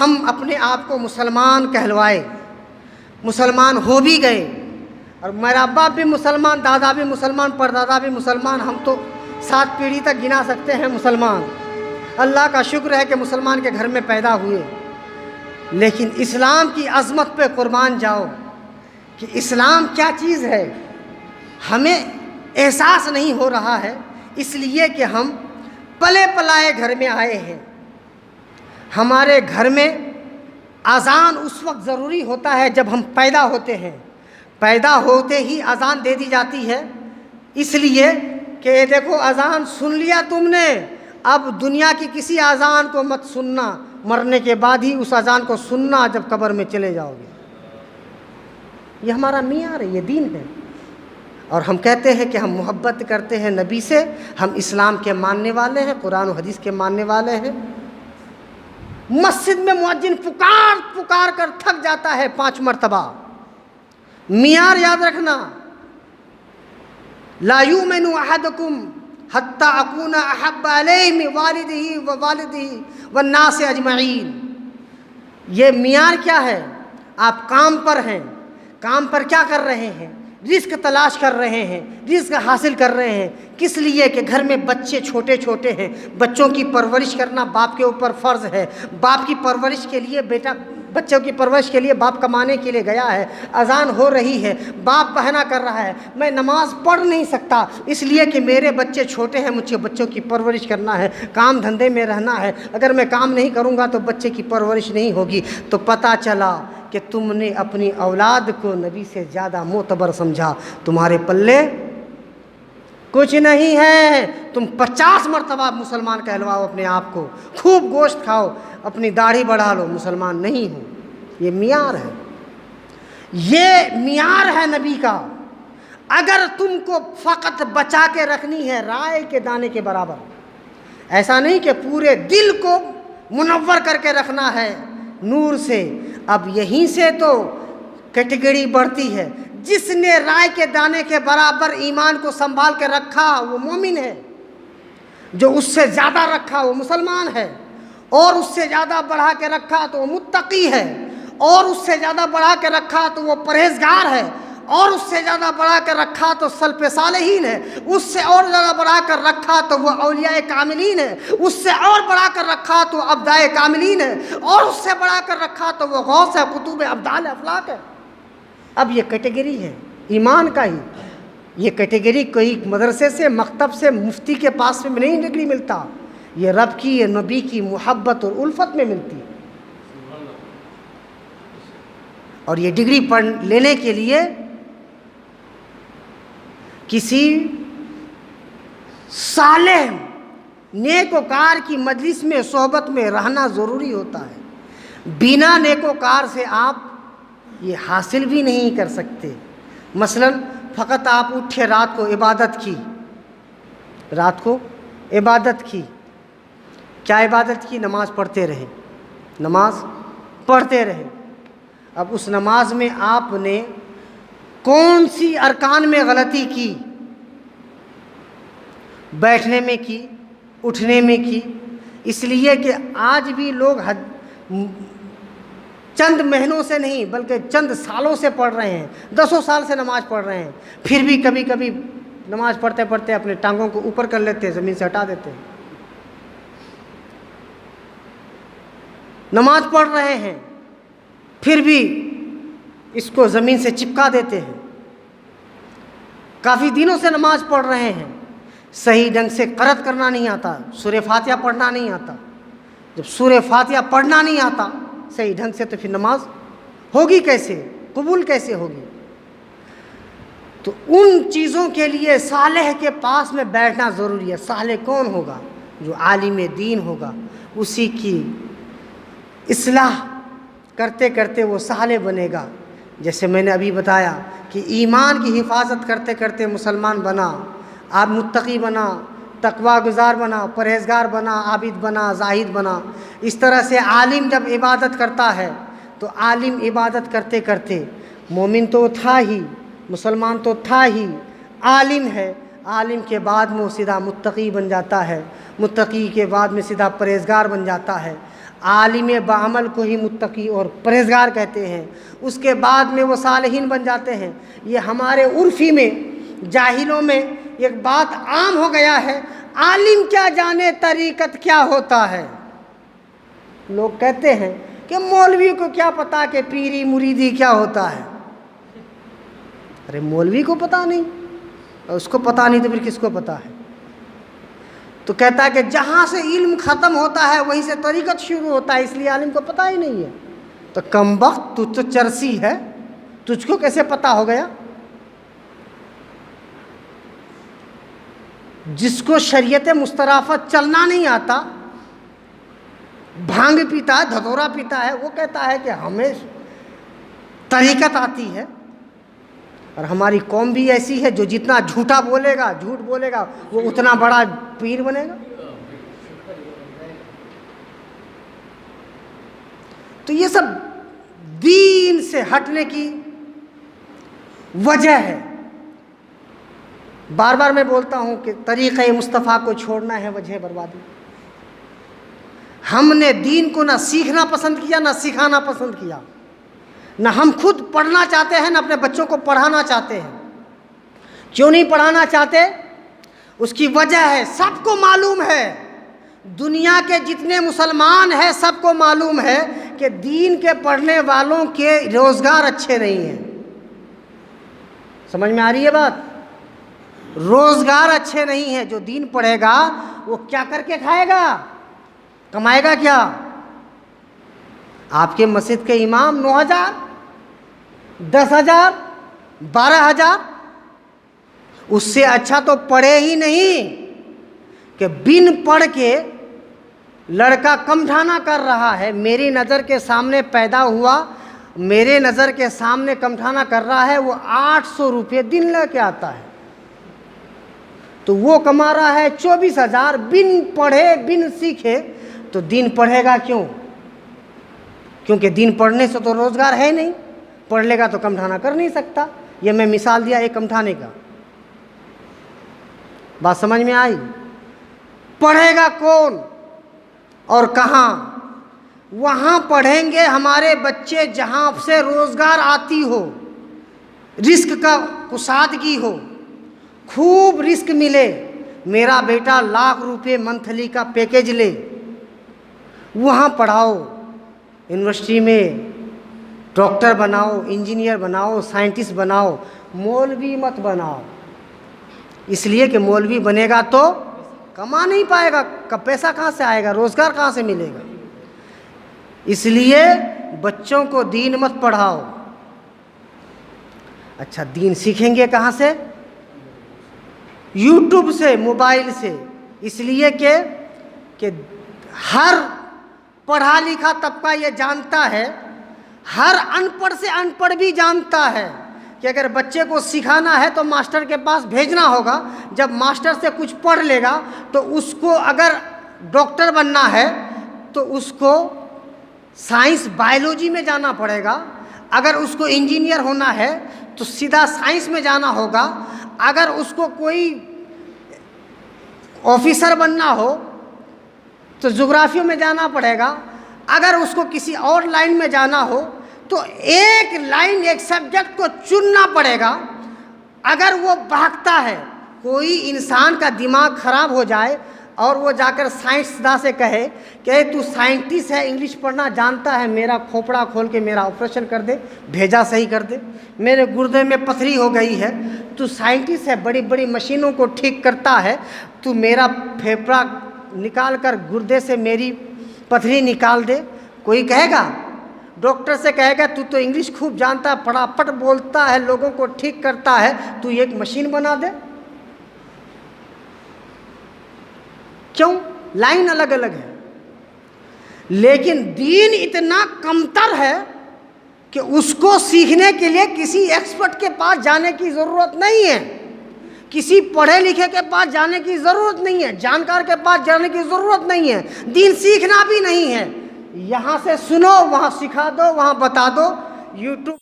ہم اپنے آپ کو مسلمان کہلوائے، مسلمان ہو بھی گئے، اور میرا باپ بھی مسلمان، دادا بھی مسلمان، پردادا بھی مسلمان، ہم تو 7 پیڑھی تک گنا سکتے ہیں مسلمان۔ اللہ کا شکر ہے کہ مسلمان کے گھر میں پیدا ہوئے، لیکن اسلام کی عظمت پہ قربان جاؤ کہ اسلام کیا چیز ہے ہمیں احساس نہیں ہو رہا ہے، اس لیے کہ ہم پلے پلائے گھر میں آئے ہیں۔ ہمارے گھر میں اذان اس وقت ضروری ہوتا ہے جب ہم پیدا ہوتے ہیں، پیدا ہوتے ہی اذان دے دی جاتی ہے، اس لیے کہ دیکھو اذان سن لیا تم نے، اب دنیا کی کسی اذان کو مت سننا، مرنے کے بعد ہی اس اذان کو سننا جب قبر میں چلے جاؤ گے۔ یہ ہمارا معیار ہے، یہ دین ہے، اور ہم کہتے ہیں کہ ہم محبت کرتے ہیں نبی سے، ہم اسلام کے ماننے والے ہیں، قرآن و حدیث کے ماننے والے ہیں۔ مسجد میں مؤذن پکار پکار کر تھک جاتا ہے 5 مرتبہ۔ معیار یاد رکھنا، لا یؤمن احدکم حتی اکون احب علیہ من والدہ والناس اجمعین۔ یہ معیار کیا ہے؟ آپ کام پر ہیں، کام پر کیا کر رہے ہیں؟ رزق تلاش کر رہے ہیں، رزق حاصل کر رہے ہیں، کس لیے کہ گھر میں بچے چھوٹے چھوٹے ہیں، بچوں کی پرورش کرنا باپ کے اوپر فرض ہے، باپ کی پرورش کے لیے بچوں کی پرورش کے لیے باپ کمانے کے لیے گیا ہے، اذان ہو رہی ہے، باپ بہانہ کر رہا ہے، میں نماز پڑھ نہیں سکتا اس لیے کہ میرے بچے چھوٹے ہیں، مجھے بچوں کی پرورش کرنا ہے، کام دھندے میں رہنا ہے، اگر میں کام نہیں کروں گا تو بچے کی پرورش نہیں ہوگی۔ تو پتہ چلا کہ تم نے اپنی اولاد کو نبی سے زیادہ معتبر سمجھا، تمہارے پلے کچھ نہیں ہے۔ تم 50 مرتبہ مسلمان کہلواؤ اپنے آپ کو، خوب گوشت کھاؤ، اپنی داڑھی بڑھا لو، مسلمان نہیں ہو۔ یہ معیار ہے، یہ معیار ہے نبی کا۔ اگر تم کو فقط بچا کے رکھنی ہے رائے کے دانے کے برابر، ایسا نہیں کہ پورے دل کو منور کر کے رکھنا ہے نور سے، اب یہیں سے تو کیٹیگری بڑھتی ہے۔ جس نے رائے کے دانے کے برابر ایمان کو سنبھال کے رکھا وہ مومن ہے، جو اس سے زیادہ رکھا وہ مسلمان ہے، اور اس سے زیادہ بڑھا کے رکھا تو وہ متقی ہے، اور اس سے زیادہ بڑھا کے رکھا تو وہ پرہیزگار ہے، اور اس سے زیادہ بڑھا کر رکھا تو سلف صالحین ہے، اس سے اور زیادہ بڑھا کر رکھا تو وہ اولیاء کاملین ہے، اس سے اور بڑھا کر رکھا تو ابدائے کاملین ہے، اور اس سے بڑھا کر رکھا تو وہ غوث ہے، قطب ابدال افلاک ہے۔ اب یہ کیٹیگری ہے ایمان کا ہی، یہ کیٹیگری کوئی مدرسے سے مکتب سے مفتی کے پاس میں نہیں ڈگری ملتا، یہ رب کی یہ نبی کی محبت اور الفت میں ملتی ہے۔ اور یہ ڈگری پڑھ لینے کے لیے کسی صالح نیکوکار کی مجلس میں صحبت میں رہنا ضروری ہوتا ہے، بنا نیکوکار سے آپ یہ حاصل بھی نہیں کر سکتے۔ مثلا فقط آپ اٹھے، رات کو عبادت کی، رات کو عبادت کی، کیا عبادت کی؟ نماز پڑھتے رہے، نماز پڑھتے رہے۔ اب اس نماز میں آپ نے کون سی ارکان میں غلطی کی؟ بیٹھنے میں کی، اٹھنے میں کی، اس لیے کہ آج بھی لوگ چند مہینوں سے نہیں بلکہ چند سالوں سے پڑھ رہے ہیں، 10 سال سے نماز پڑھ رہے ہیں، پھر بھی کبھی کبھی نماز پڑھتے پڑھتے اپنے ٹانگوں کو اوپر کر لیتے ہیں، زمین سے ہٹا دیتے ہیں۔ نماز پڑھ رہے ہیں پھر بھی اس کو زمین سے چپکا دیتے ہیں۔ کافی دنوں سے نماز پڑھ رہے ہیں، صحیح ڈھنگ سے قرأت کرنا نہیں آتا، سورہ فاتحہ پڑھنا نہیں آتا۔ جب سورہ فاتحہ پڑھنا نہیں آتا صحیح ڈھنگ سے تو پھر نماز ہوگی کیسے، قبول کیسے ہوگی؟ تو ان چیزوں کے لیے صالح کے پاس میں بیٹھنا ضروری ہے۔ صالح کون ہوگا؟ جو عالم دین ہوگا، اسی کی اصلاح کرتے کرتے وہ صالح بنے گا۔ جیسے میں نے ابھی بتایا کہ ایمان کی حفاظت کرتے کرتے مسلمان بنا، آپ متقی بنا، تقوی گزار بنا، پرہیزگار بنا، عابد بنا، زاہد بنا۔ اس طرح سے عالم جب عبادت کرتا ہے تو عالم عبادت کرتے کرتے مومن تو تھا ہی، مسلمان تو تھا ہی، عالم ہے، عالم کے بعد میں وہ سیدھا متقی بن جاتا ہے، متقی کے بعد میں سیدھا پرہیزگار بن جاتا ہے۔ عالم بعمل کو ہی متقی اور پرہیزگار کہتے ہیں، اس کے بعد میں وہ صالحین بن جاتے ہیں۔ یہ ہمارے عرفی میں، جاہلوں میں ایک بات عام ہو گیا ہے، عالم کیا جانے طریقت کیا ہوتا ہے۔ لوگ کہتے ہیں کہ مولوی کو کیا پتا کہ پیری مریدی کیا ہوتا ہے۔ ارے مولوی کو پتا نہیں، اس کو پتا نہیں تو پھر کس کو پتا ہے؟ تو کہتا ہے کہ جہاں سے علم ختم ہوتا ہے وہیں سے طریقت شروع ہوتا ہے، اس لیے عالم کو پتا ہی نہیں ہے۔ تو کمبخت، تو چرسی ہے، تجھ کو کیسے پتا ہو گیا؟ جس کو شریعت مسترافت چلنا نہیں آتا، بھانگ پیتا ہے، دھتورا پیتا ہے، وہ کہتا ہے کہ ہمیں طریقت آتی ہے۔ اور ہماری قوم بھی ایسی ہے، جو جتنا جھوٹ بولے گا وہ اتنا بڑا پیر بنے گا۔ تو یہ سب دین سے ہٹنے کی وجہ ہے۔ بار بار میں بولتا ہوں کہ طریقہ مصطفیٰ کو چھوڑنا ہے وجہ بربادی۔ ہم نے دین کو نہ سیکھنا پسند کیا، نہ سکھانا پسند کیا، نہ ہم خود پڑھنا چاہتے ہیں، نہ اپنے بچوں کو پڑھانا چاہتے ہیں۔ کیوں نہیں پڑھانا چاہتے؟ اس کی وجہ ہے، سب کو معلوم ہے، دنیا کے جتنے مسلمان ہیں سب کو معلوم ہے کہ دین کے پڑھنے والوں کے روزگار اچھے نہیں ہیں۔ سمجھ میں آ رہی ہے بات؟ روزگار اچھے نہیں ہیں۔ جو دین پڑھے گا وہ کیا کر کے کھائے گا، کمائے گا کیا؟ آپ کے مسجد کے امام 9,000، 10,000، 12,000، اس سے اچھا تو پڑھے ہی نہیں کہ بن پڑھ کے لڑکا کمٹھانا کر رہا ہے، میری نظر کے سامنے پیدا ہوا، میرے نظر کے سامنے کمٹھانا کر رہا ہے، وہ 800 روپے دن لے کے آتا ہے، تو وہ کما رہا ہے 24,000 بن پڑھے بن سیکھے۔ تو دین پڑھے گا کیوں؟ کیونکہ دین پڑھنے سے تو روزگار ہے نہیں، پڑھ لے گا تو کمٹھانا کر نہیں سکتا۔ یہ میں مثال دیا ایک کمٹھانے کا، بات سمجھ میں آئی؟ پڑھے گا کون اور کہاں؟ وہاں پڑھیں گے ہمارے بچے جہاں سے روزگار آتی ہو، رزق کا کشادگی ہو، خوب رزق ملے۔ میرا بیٹا 1,00,000 روپے منتھلی کا پیکیج لے، وہاں پڑھاؤ، یونیورسٹی میں ڈاکٹر بناؤ، انجینئر بناؤ، سائنٹسٹ بناؤ، مولوی مت بناؤ۔ اس لیے کہ مولوی بنے گا تو کما نہیں پائے گا، پیسہ کہاں سے آئے گا، روزگار کہاں سے ملے گا؟ اس لیے بچوں کو دین مت پڑھاؤ۔ اچھا دین سیکھیں گے کہاں سے؟ یوٹیوب سے، موبائل سے۔ اس لیے کہ ہر پڑھا لکھا طبقہ یہ جانتا ہے، ہر ان پڑھ سے ان پڑھ بھی جانتا ہے کہ اگر بچے کو سکھانا ہے تو ماسٹر کے پاس بھیجنا ہوگا۔ جب ماسٹر سے کچھ پڑھ لے گا تو اس کو اگر ڈاکٹر بننا ہے تو اس کو سائنس بائیولوجی میں جانا پڑے گا، اگر اس کو انجینئر ہونا ہے تو سیدھا سائنس میں جانا ہوگا، اگر اس کو کوئی آفیسر بننا ہو تو جغرافی میں جانا پڑے گا، اگر اس کو کسی اور لائن میں جانا ہو تو ایک لائن، ایک سبجیکٹ کو چننا پڑے گا۔ اگر وہ بھاگتا ہے، کوئی انسان کا دماغ خراب ہو جائے اور وہ جا کر سائنسداں سے کہے کہ تو سائنٹسٹ ہے، انگلش پڑھنا جانتا ہے، میرا کھوپڑا کھول کے میرا آپریشن کر دے، بھیجا صحیح کر دے، میرے گردے میں پتھری ہو گئی ہے، تو سائنٹسٹ ہے، بڑی بڑی مشینوں کو ٹھیک کرتا ہے، تو میرا پھیپھڑا نکال کر گردے سے میری پتھری نکال دے۔ کوئی کہے گا؟ ڈاکٹر سے کہے گا تو انگلش خوب جانتا ہے، پھٹافٹ بولتا ہے، لوگوں کو ٹھیک کرتا ہے، تو ایک مشین بنا دے۔ کیوں؟ لائن الگ الگ ہے، لیکن دین اتنا کمتر ہے کہ اس کو سیکھنے کے لیے کسی ایکسپرٹ کے پاس جانے کی ضرورت نہیں ہے، کسی پڑھے لکھے کے پاس جانے کی ضرورت نہیں ہے، جانکار کے پاس جانے کی ضرورت نہیں ہے، دین سیکھنا بھی نہیں ہے۔ یہاں سے سنو، وہاں سکھا دو، وہاں بتا دو، یوٹیوب